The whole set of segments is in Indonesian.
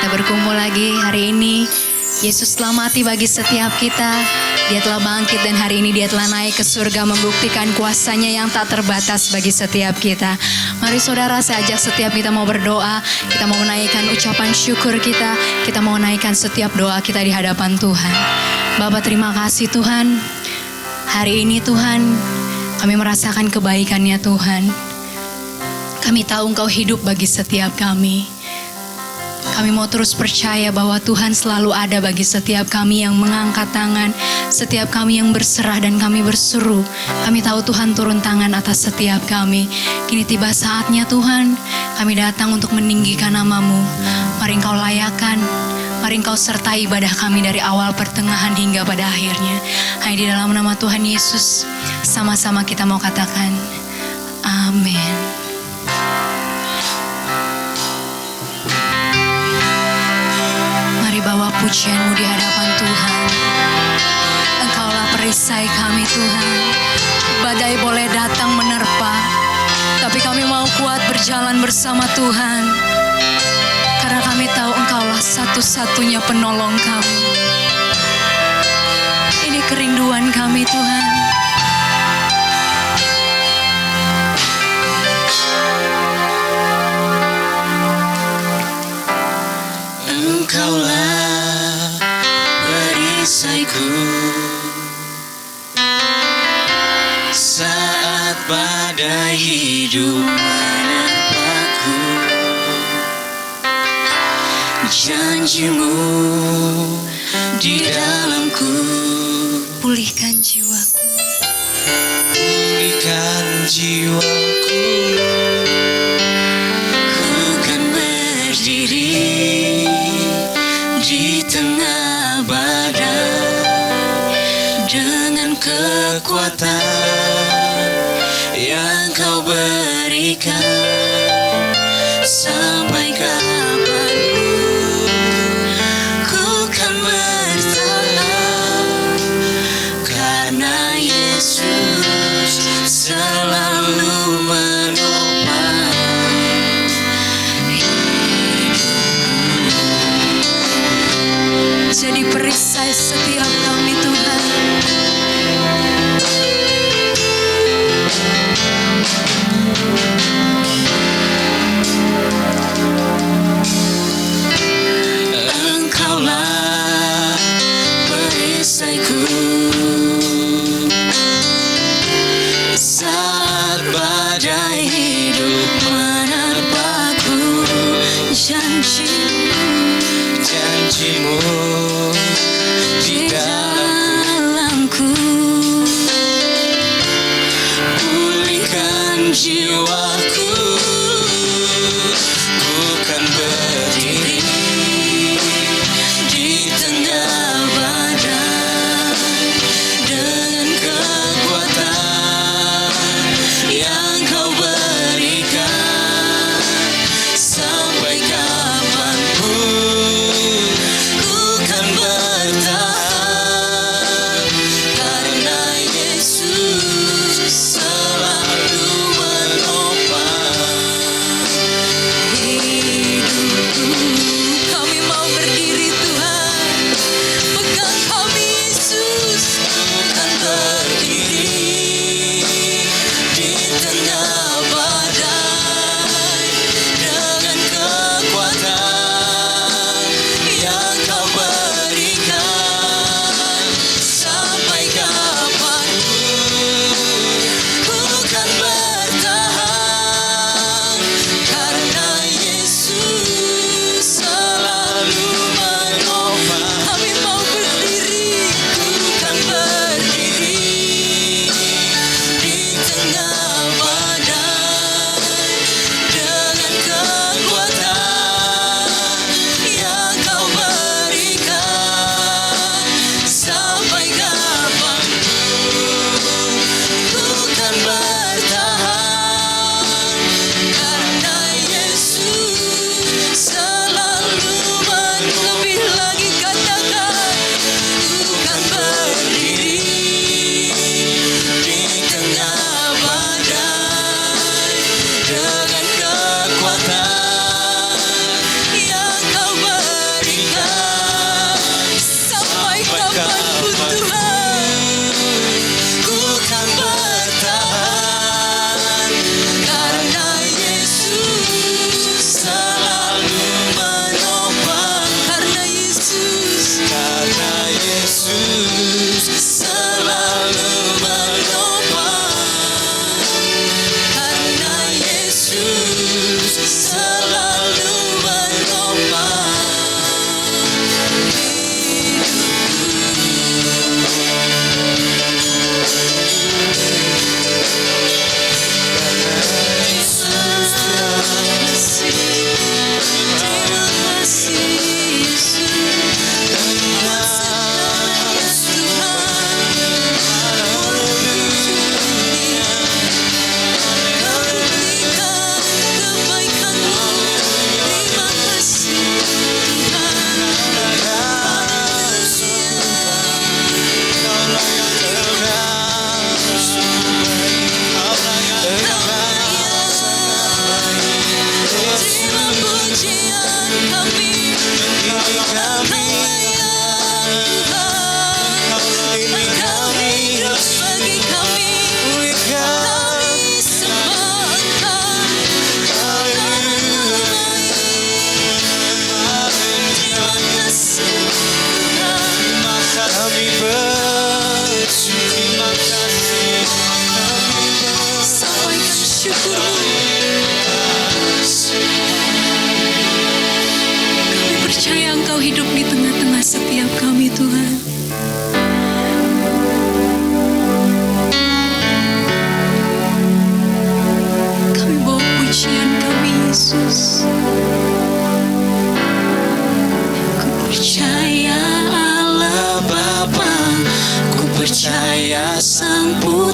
kita berkumpul lagi hari ini. Yesus telah mati bagi setiap kita. Dia telah bangkit dan hari ini dia telah naik ke surga membuktikan kuasanya yang tak terbatas bagi setiap kita. Mari saudara, saya ajak setiap kita mau berdoa. Kita mau menaikkan ucapan syukur kita. Kita mau menaikkan setiap doa kita di hadapan Tuhan. Bapa, terima kasih Tuhan. Hari ini Tuhan, kami merasakan kebaikan-Nya Tuhan. Kami tahu Engkau hidup bagi setiap kami. Kami mau terus percaya bahwa Tuhan selalu ada bagi setiap kami yang mengangkat tangan, setiap kami yang berserah dan kami berseru. Kami tahu Tuhan turun tangan atas setiap kami. Kini tiba saatnya Tuhan, kami datang untuk meninggikan nama-Mu. Mari Engkau layakan, mari Engkau sertai ibadah kami dari awal pertengahan hingga pada akhirnya. Hanya di dalam nama Tuhan Yesus, sama-sama kita mau katakan, amin. Bawa pujian-Mu di hadapan Tuhan. Engkaulah perisai kami Tuhan. Badai boleh datang menerpa, tapi kami mau kuat berjalan bersama Tuhan. Karena kami tahu Engkaulah satu-satunya penolong kami. Ini kerinduan kami Tuhan. Engkaulah perisaiku saat badai hidup menerpaku. Janji-Mu di dalamku, Pulihkan jiwaku, pulihkan jiwaku. Ku kan berdiri di tengah badai dengan kekuatan yang Kau berikan. Sampai kapanpun ku kan bertahan, karena Yesus selalu menopang hidupku. jadi perisai setiap kami Tuhan. Engkaulah perisaiku saat badai hidup menerpaku. Janji-Mu di dalamku, pulihkan jiwaku. Ku kan berdiri di tengah badai dengan kekuatan yang Kau berikan. Sampai kapanpun ku kan bertahan,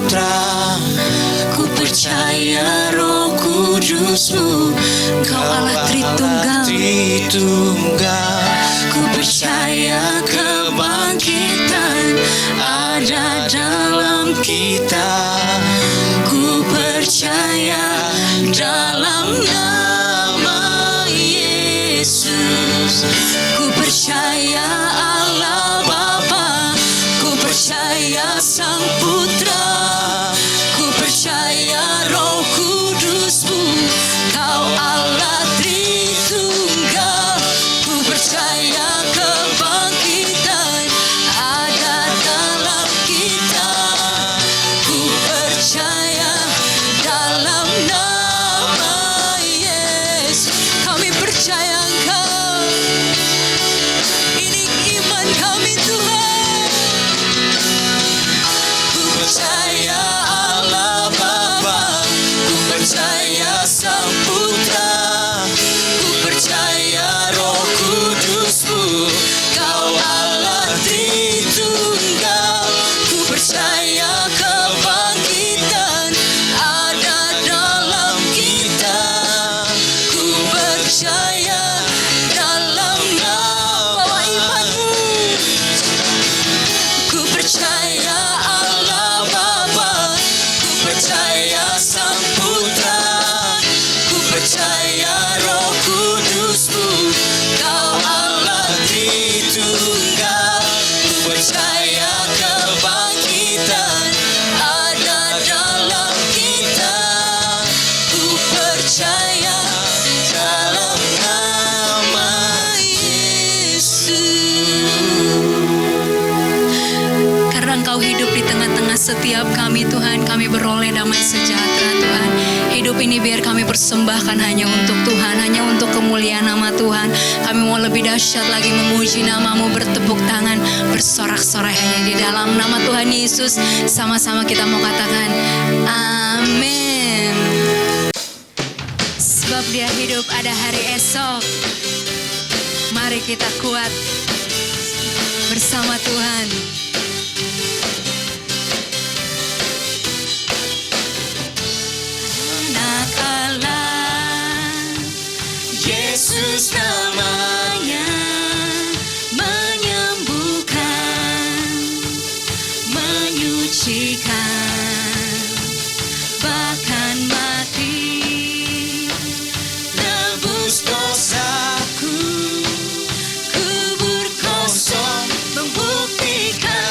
Putra, ku percaya Roh Kudus-Mu, Engkau Allah Tritunggal. Ku percaya kebangkitan ada dalam kita. Ku percaya dalam nama Yesus. Ku percaya Allah Bapa, ku percaya Sang Putra, ku percaya Roh Kudus-Mu, Kau Allah Tritunggal. Ku percaya kebangkitan ada dalam kita. Ku percaya dalam nama Yesus. Kami percaya Engkau. Ini iman kami Tuhan. Ku percaya Allah Bapa, ku percaya Sang Putra, ku percaya Roh Kudus-Mu, Kau Allah Tritunggal. Ku percaya kebangkitan ada dalam kita. Ku percaya dalam nama imanmu. Ku percaya Allah Bapa, ku percaya Sang Putra, ku percaya Roh Kudus-Mu, Kau Allah Tritunggal. Ku percaya kebangkitan ada dalam kita. Ku percaya dalam nama Yesus. Karena Engkau hidup di tengah-tengah setiap kami Tuhan, kami beroleh damai sejahtera Tuhan. Hidup ini biar kami persembahkan hanya untuk Tuhan, hanya untuk kemuliaan nama Tuhan. Kami mau lebih dahsyat lagi memuji namamu, bertepuk tangan, bersorak-sorai hanya di dalam nama Tuhan Yesus. Sama-sama kita mau katakan amin. Sebab Dia hidup, ada hari esok. Mari kita kuat bersama Tuhan. Anak Allah, Yesus namanya, menyembuhkan, menyucikan, bahkan mati, nebus dosaku, kubur kosong membuktikan.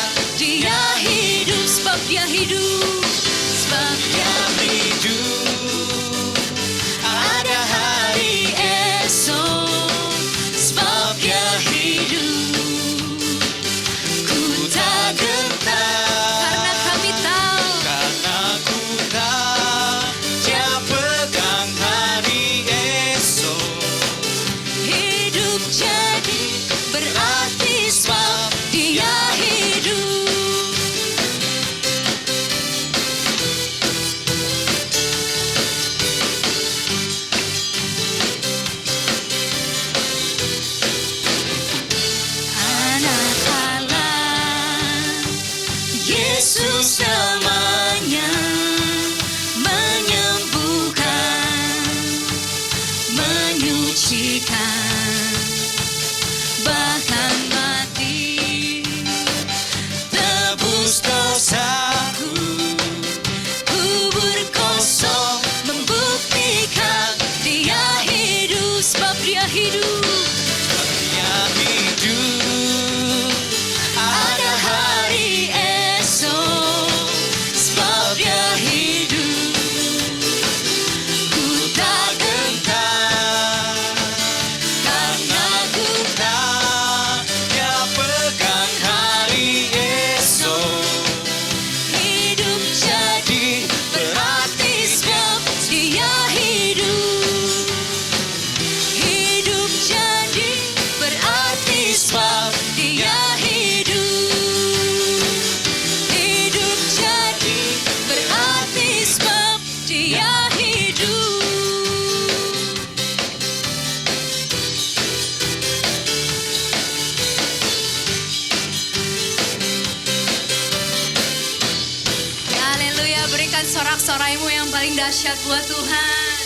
nyanyikan sorak-soraimu yang paling dahsyat buat Tuhan.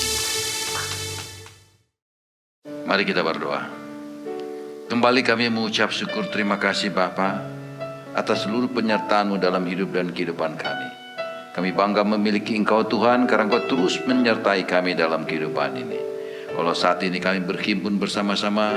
Mari kita berdoa. Kembali kami mengucap syukur terima kasih Bapa atas seluruh penyertaan-Mu dalam hidup dan kehidupan kami. Kami bangga memiliki Engkau Tuhan karena Engkau terus menyertai kami dalam kehidupan ini. Kalau saat ini kami berhimpun bersama-sama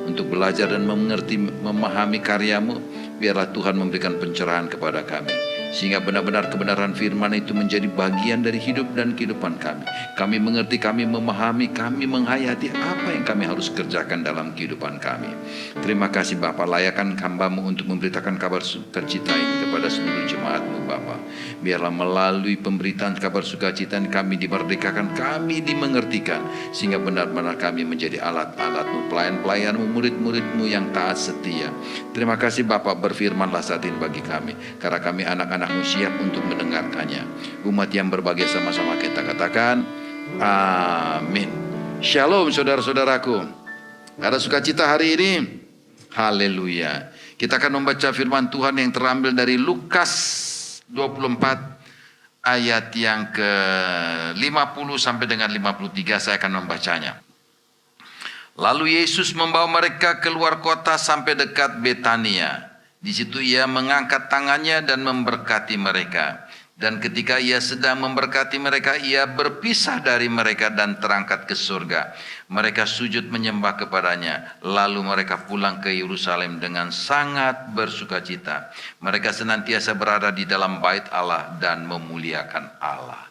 untuk belajar dan mengerti, memahami karya-Mu, biarlah Tuhan memberikan pencerahan kepada kami. Sehingga benar-benar kebenaran firman itu menjadi bagian dari hidup dan kehidupan kami. Kami mengerti, kami memahami, kami menghayati apa yang kami harus kerjakan dalam kehidupan kami. Terima kasih Bapa, layakan hamba-Mu untuk memberitakan kabar sukacita ini kepada seluruh jemaat-Mu Bapa. Biarlah melalui pemberitaan kabar sukacita ini kami dimerdekakan, kami dimengertikan. Sehingga benar-benar kami menjadi alat-alat-Mu, pelayan-pelayan-Mu, murid-murid-Mu yang taat setia. Terima kasih Bapa, berfirmanlah saat ini bagi kami. Karena kami anak-anak-Mu siap untuk mendengarkannya. Umat yang berbahagia sama-sama kita katakan amin. Shalom saudara-saudaraku. Ada sukacita hari ini? Haleluya. Kita akan membaca firman Tuhan yang terambil dari Lukas 24 ayat yang ke-50 sampai dengan 53. Saya akan membacanya. Lalu Yesus membawa mereka keluar kota sampai dekat Betania. Di situ ia mengangkat tangannya dan memberkati mereka. Dan ketika ia sedang memberkati mereka, ia berpisah dari mereka dan terangkat ke surga. Mereka sujud menyembah kepadanya. Lalu mereka pulang ke Yerusalem dengan sangat bersukacita. Mereka senantiasa berada di dalam bait Allah dan memuliakan Allah.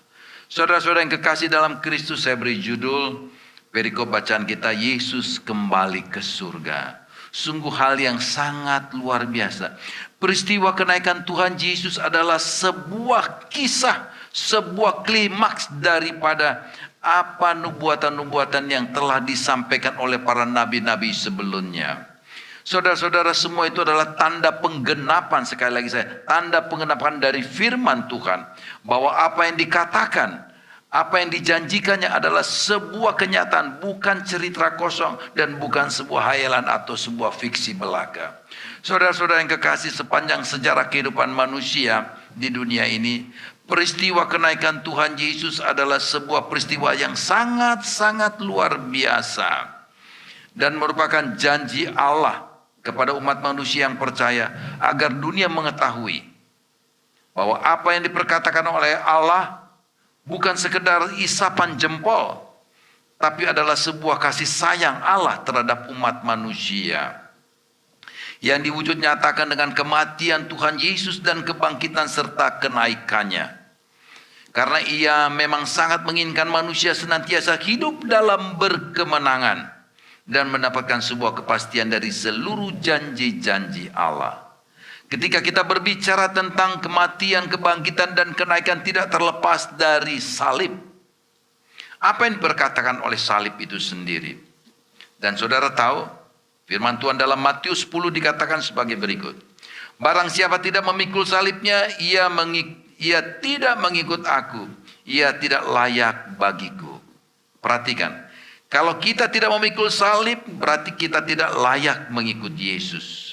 Saudara-saudara yang kekasih dalam Kristus, saya beri judul perikop bacaan kita, Yesus kembali ke surga. Sungguh hal yang sangat luar biasa. Peristiwa kenaikan Tuhan Yesus adalah sebuah kisah, sebuah klimaks daripada apa nubuatan-nubuatan yang telah disampaikan oleh para nabi-nabi sebelumnya. Saudara-saudara, semua itu adalah tanda penggenapan, sekali lagi tanda penggenapan dari firman Tuhan. Bahwa apa yang dikatakan, apa yang dijanjikannya adalah sebuah kenyataan, bukan cerita kosong dan bukan sebuah hayalan atau sebuah fiksi belaka. Saudara-saudara yang kekasih, sepanjang sejarah kehidupan manusia di dunia ini, peristiwa kenaikan Tuhan Yesus adalah sebuah peristiwa yang sangat-sangat luar biasa dan merupakan janji Allah kepada umat manusia yang percaya agar dunia mengetahui bahwa apa yang diperkatakan oleh Allah bukan sekedar isapan jempol, tapi adalah sebuah kasih sayang Allah terhadap umat manusia yang diwujud nyatakan dengan kematian Tuhan Yesus dan kebangkitan serta kenaikannya. Karena ia memang sangat menginginkan manusia senantiasa hidup dalam berkemenangan dan mendapatkan sebuah kepastian dari seluruh janji-janji Allah. Ketika kita berbicara tentang kematian, kebangkitan, dan kenaikan tidak terlepas dari salib. Apa yang diperkatakan oleh salib itu sendiri? Dan saudara tahu, firman Tuhan dalam Matius 10 dikatakan sebagai berikut. Barang siapa tidak memikul salibnya, ia tidak mengikut aku. Ia tidak layak bagiku. Perhatikan, kalau kita tidak memikul salib, berarti kita tidak layak mengikut Yesus.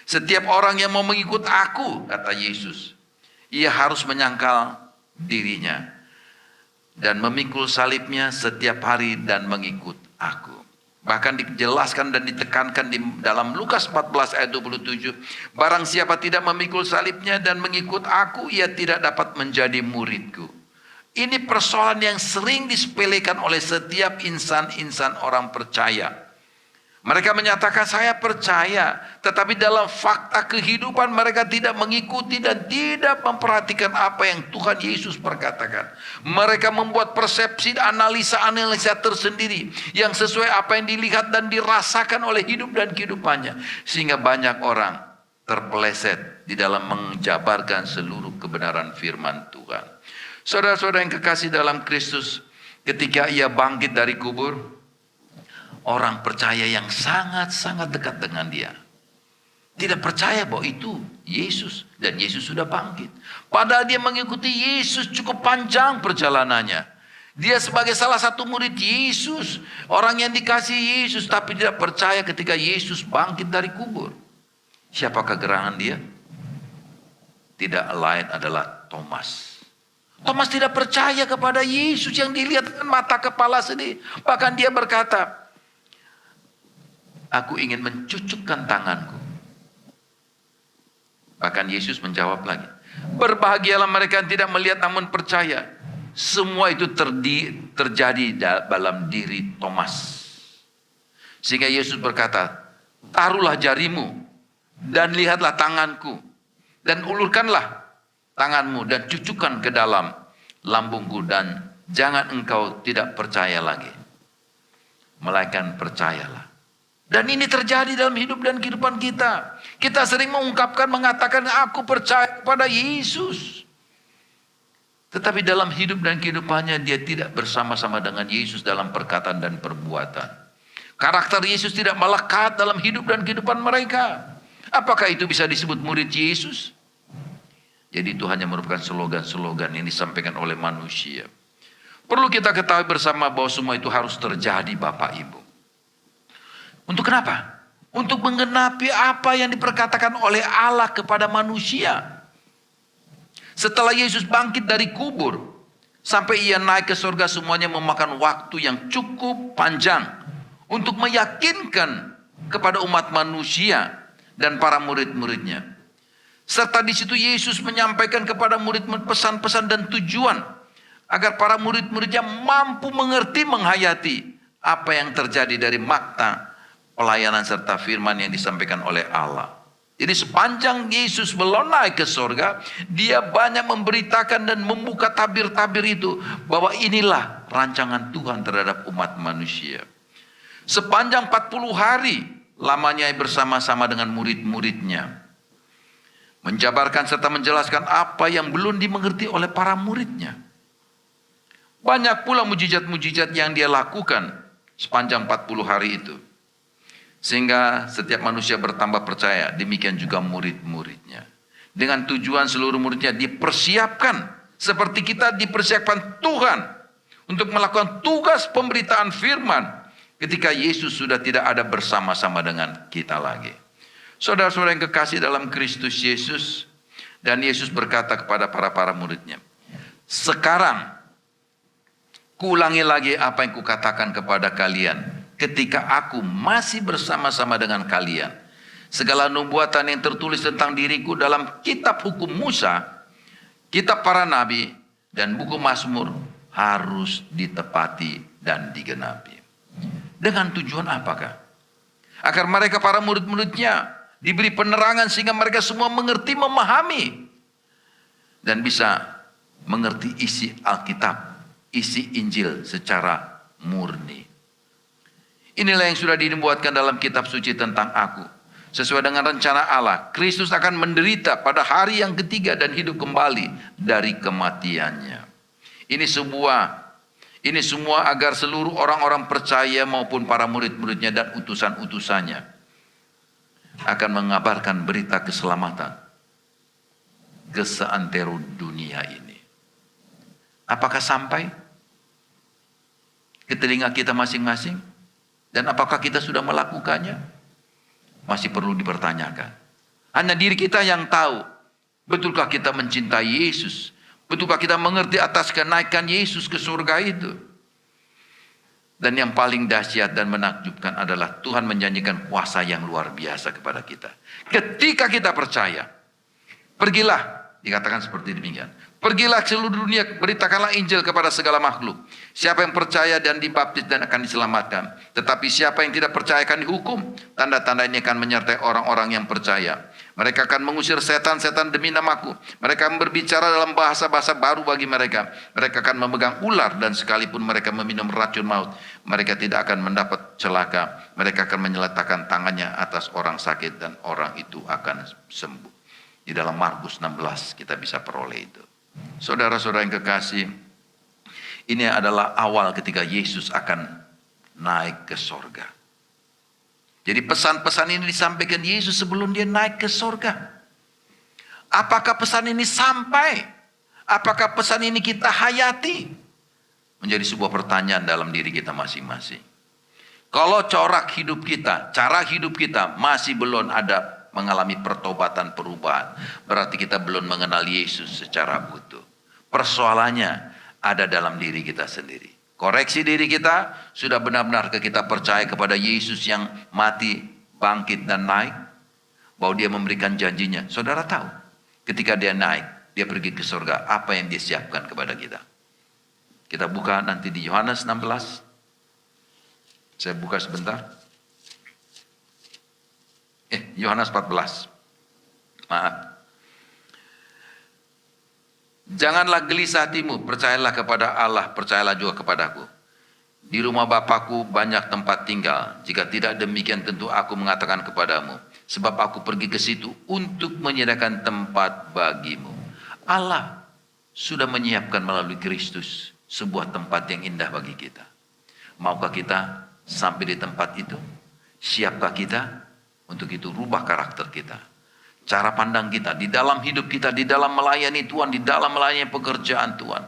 Setiap orang yang mau mengikut aku, kata Yesus, ia harus menyangkal dirinya dan memikul salibnya setiap hari dan mengikut aku. Bahkan dijelaskan dan ditekankan di dalam Lukas 14 ayat 27, barang siapa tidak memikul salibnya dan mengikut aku, ia tidak dapat menjadi muridku. Ini persoalan yang sering disepelekan oleh setiap insan-insan orang percaya. Mereka menyatakan saya percaya, tetapi dalam fakta kehidupan mereka tidak mengikuti dan tidak memperhatikan apa yang Tuhan Yesus perkatakan. Mereka membuat persepsi, analisa-analisa tersendiri yang sesuai apa yang dilihat dan dirasakan oleh hidup dan kehidupannya. Sehingga banyak orang terpeleset di dalam menjabarkan seluruh kebenaran firman Tuhan. Saudara-saudara yang kekasih dalam Kristus, ketika ia bangkit dari kubur, orang percaya yang sangat-sangat dekat dengan dia tidak percaya bahwa itu Yesus dan Yesus sudah bangkit. Padahal dia mengikuti Yesus cukup panjang perjalanannya. Dia sebagai salah satu murid Yesus, orang yang dikasihi Yesus, tapi tidak percaya ketika Yesus bangkit dari kubur. Siapakah gerangan dia? Tidak lain adalah Thomas. Thomas tidak percaya kepada Yesus yang dilihat dengan mata kepala sendiri. Bahkan dia berkata, aku ingin mencucukkan tanganku. Bahkan Yesus menjawab lagi, berbahagialah mereka yang tidak melihat namun percaya. Semua itu terjadi dalam diri Thomas. Sehingga Yesus berkata, taruhlah jarimu dan lihatlah tanganku. Dan ulurkanlah tanganmu dan cucukkan ke dalam lambungku. Dan jangan engkau tidak percaya lagi, melainkan percayalah. Dan ini terjadi dalam hidup dan kehidupan kita. Kita sering mengatakan, aku percaya kepada Yesus. Tetapi dalam hidup dan kehidupannya dia tidak bersama-sama dengan Yesus dalam perkataan dan perbuatan. Karakter Yesus tidak melekat dalam hidup dan kehidupan mereka. Apakah itu bisa disebut murid Yesus? Jadi itu hanya merupakan slogan-slogan yang disampaikan oleh manusia. Perlu kita ketahui bersama bahwa semua itu harus terjadi Bapak Ibu. Untuk kenapa? Untuk menggenapi apa yang diperkatakan oleh Allah kepada manusia. Setelah Yesus bangkit dari kubur, sampai ia naik ke surga, semuanya memakan waktu yang cukup panjang untuk meyakinkan kepada umat manusia dan para murid-muridnya. Serta di situ Yesus menyampaikan kepada murid-murid pesan-pesan dan tujuan agar para murid-muridnya mampu mengerti, menghayati apa yang terjadi dari makna pelayanan serta firman yang disampaikan oleh Allah. Jadi sepanjang Yesus belum naik ke surga, dia banyak memberitakan dan membuka tabir-tabir itu bahwa inilah rancangan Tuhan terhadap umat manusia. Sepanjang 40 hari lamanya bersama-sama dengan murid-muridnya, menjabarkan serta menjelaskan apa yang belum dimengerti oleh para muridnya. Banyak pula mujizat-mujizat yang dia lakukan sepanjang 40 hari itu. Sehingga setiap manusia bertambah percaya, demikian juga murid-muridnya. Dengan tujuan seluruh muridnya dipersiapkan seperti kita dipersiapkan Tuhan untuk melakukan tugas pemberitaan firman ketika Yesus sudah tidak ada bersama-sama dengan kita lagi. Saudara-saudara yang kekasih dalam Kristus Yesus, dan Yesus berkata kepada para muridnya, sekarang kuulangi lagi apa yang kukatakan kepada kalian ketika aku masih bersama-sama dengan kalian. Segala nubuatan yang tertulis tentang diriku dalam kitab hukum Musa, kitab para nabi, dan buku Mazmur harus ditepati dan digenapi. Dengan tujuan apakah? Agar mereka para murid-muridnya diberi penerangan sehingga mereka semua mengerti, memahami, dan bisa mengerti isi Alkitab, isi Injil secara murni. Inilah yang sudah dinubuatkan dalam kitab suci tentang aku. Sesuai dengan rencana Allah, Kristus akan menderita pada hari yang ketiga dan hidup kembali dari kematiannya. Ini semua agar seluruh orang-orang percaya maupun para murid-muridnya dan utusan-utusannya akan mengabarkan berita keselamatan ke seantero dunia ini. Apakah sampai ke telinga kita masing-masing? Dan apakah kita sudah melakukannya? Masih perlu dipertanyakan. Hanya diri kita yang tahu, betulkah kita mencintai Yesus? Betulkah kita mengerti atas kenaikan Yesus ke surga itu? Dan yang paling dahsyat dan menakjubkan adalah Tuhan menjanjikan kuasa yang luar biasa kepada kita. Ketika kita percaya, pergilah, dikatakan seperti demikian. Pergilah ke seluruh dunia, beritakanlah Injil kepada segala makhluk. Siapa yang percaya dan dibaptis dan akan diselamatkan. Tetapi siapa yang tidak percaya akan dihukum. Tanda-tanda ini akan menyertai orang-orang yang percaya. Mereka akan mengusir setan-setan demi namaku. Mereka akan berbicara dalam bahasa-bahasa baru bagi mereka. Mereka akan memegang ular dan sekalipun mereka meminum racun maut, mereka tidak akan mendapat celaka. Mereka akan menyeletakkan tangannya atas orang sakit dan orang itu akan sembuh. Di dalam Markus 16 kita bisa peroleh itu. Saudara-saudara yang kekasih, ini adalah awal ketika Yesus akan naik ke sorga. Jadi pesan-pesan ini disampaikan Yesus sebelum dia naik ke sorga. Apakah pesan ini sampai? Apakah pesan ini kita hayati? Menjadi sebuah pertanyaan dalam diri kita masing-masing. Kalau corak hidup kita, cara hidup kita masih belum ada mengalami pertobatan, perubahan, berarti kita belum mengenal Yesus secara utuh. Persoalannya ada dalam diri kita sendiri. Koreksi diri kita, sudah benar-benar kita percaya kepada Yesus yang mati, bangkit dan naik, bahwa dia memberikan janjinya. Saudara tahu, ketika dia naik, dia pergi ke surga, apa yang dia siapkan kepada kita. Kita buka nanti di Yohanes 16. Saya buka sebentar. Yohanes 14. Maaf. Janganlah gelisah hatimu, percayalah kepada Allah, percayalah juga kepadaku. Di rumah Bapakku banyak tempat tinggal. Jika tidak demikian tentu aku mengatakan kepadamu. Sebab aku pergi ke situ untuk menyediakan tempat bagimu. Allah sudah menyiapkan melalui Kristus sebuah tempat yang indah bagi kita. Maukah kita sampai di tempat itu? Siapkah kita? Untuk itu rubah karakter kita. Cara pandang kita, di dalam hidup kita, di dalam melayani Tuhan, di dalam melayani pekerjaan Tuhan.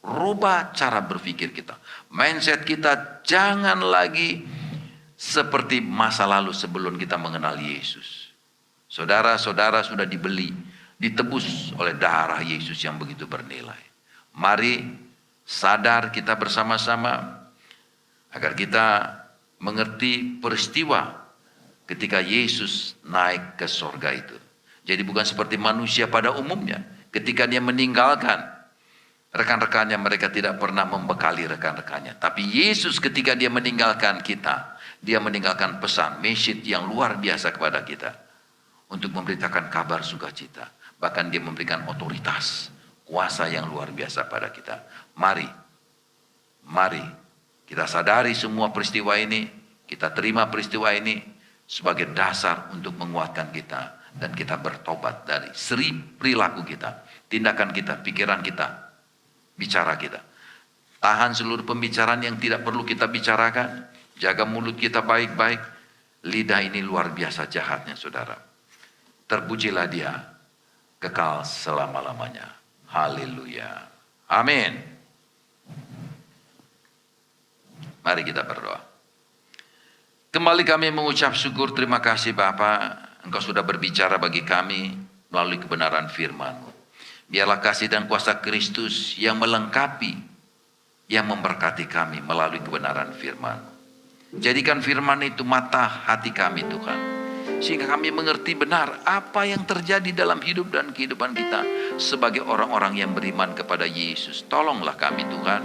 Rubah cara berpikir kita. Mindset kita jangan lagi seperti masa lalu sebelum kita mengenal Yesus. Saudara-saudara sudah dibeli, ditebus oleh darah Yesus yang begitu bernilai. Mari sadar kita bersama-sama agar kita mengerti peristiwa ketika Yesus naik ke sorga itu. Jadi bukan seperti manusia pada umumnya. Ketika dia meninggalkan rekan-rekannya, mereka tidak pernah membekali rekan-rekannya. Tapi Yesus ketika dia meninggalkan kita, dia meninggalkan pesan, message yang luar biasa kepada kita. Untuk memberitakan kabar sukacita. Bahkan dia memberikan otoritas, kuasa yang luar biasa pada kita. Mari kita sadari semua peristiwa ini. Kita terima peristiwa ini sebagai dasar untuk menguatkan kita. Dan kita bertobat dari seri perilaku kita, tindakan kita, pikiran kita, bicara kita. Tahan seluruh pembicaraan yang tidak perlu kita bicarakan. Jaga mulut kita baik-baik. Lidah ini luar biasa jahatnya, saudara. Terpujilah dia kekal selama-lamanya. Haleluya. Amin. Mari kita berdoa. Kembali kami mengucap syukur, terima kasih Bapa, Engkau sudah berbicara bagi kami melalui kebenaran firman-Mu. Biarlah kasih dan kuasa Kristus yang melengkapi, yang memberkati kami melalui kebenaran firman-Mu. Jadikan firman itu mata hati kami Tuhan. Sehingga kami mengerti benar apa yang terjadi dalam hidup dan kehidupan kita sebagai orang-orang yang beriman kepada Yesus. Tolonglah kami Tuhan,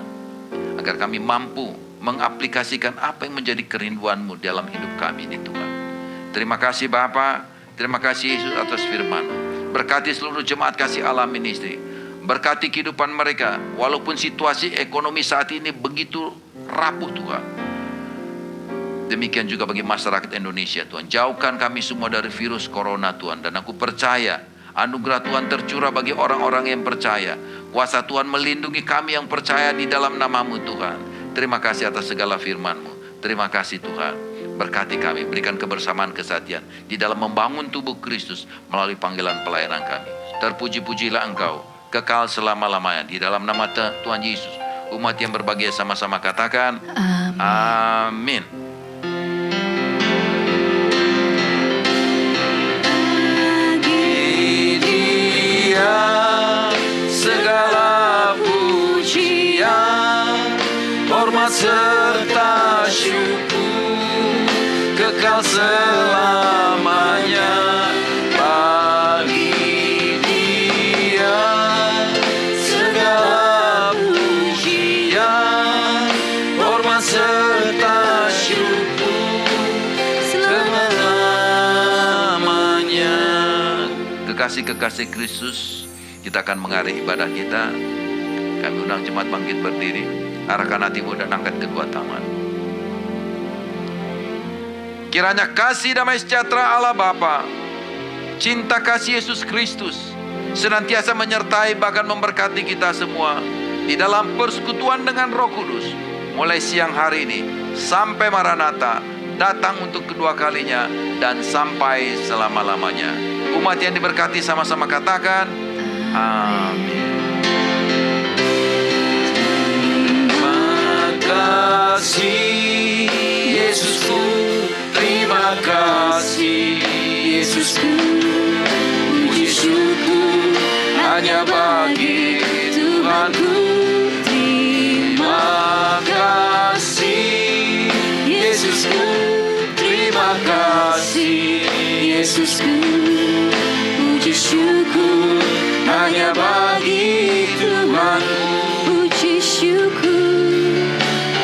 agar kami mampu mengaplikasikan apa yang menjadi kerinduan-Mu dalam hidup kami ini Tuhan. Terima kasih Bapa, terima kasih Yesus atas firman-Mu. Berkati seluruh jemaat kasih Allah ministry. Berkati kehidupan mereka, walaupun situasi ekonomi saat ini begitu rapuh Tuhan. Demikian juga bagi masyarakat Indonesia Tuhan. Jauhkan kami semua dari virus corona Tuhan. Dan aku percaya anugerah Tuhan tercurah bagi orang-orang yang percaya. Kuasa Tuhan melindungi kami yang percaya di dalam nama-Mu Tuhan. Terima kasih atas segala firman-Mu. Terima kasih Tuhan. Berkati kami, berikan kebersamaan kesatian di dalam membangun tubuh Kristus melalui panggilan pelayanan kami. Terpuji-pujilah Engkau, kekal selama-lamanya. Di dalam nama Tuhan Yesus, umat yang berbahagia sama-sama katakan, Amin. Bagi Dia segala pujian, hormat serta syukur, kekal selamanya. Bagi Dia segala pujian, hormat serta syukur selamanya. Kekasih-kekasih Kristus, kita akan mengakhiri ibadah kita. Kami undang jemaat bangkit berdiri. Arahkan hatimu dan angkat kedua tangan. Kiranya kasih damai sejahtera Allah Bapa, cinta kasih Yesus Kristus senantiasa menyertai bahkan memberkati kita semua di dalam persekutuan dengan Roh Kudus mulai siang hari ini sampai Maranatha datang untuk kedua kalinya dan sampai selama-lamanya. Umat yang diberkati sama-sama katakan amin. Terima kasih Yesusku, terima kasih Yesusku, puji syukur hanya bagi Tuhan.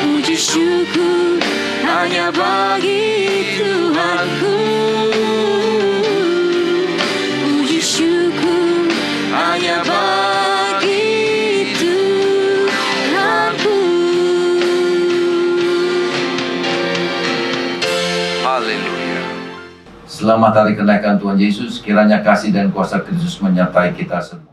puji syukur hanya bagi Tuhanku. Puji syukur hanya bagi Tuhanku. Haleluya. Selamat hari kenaikan Tuhan Yesus. Kiranya kasih dan kuasa Kristus menyertai kita semua.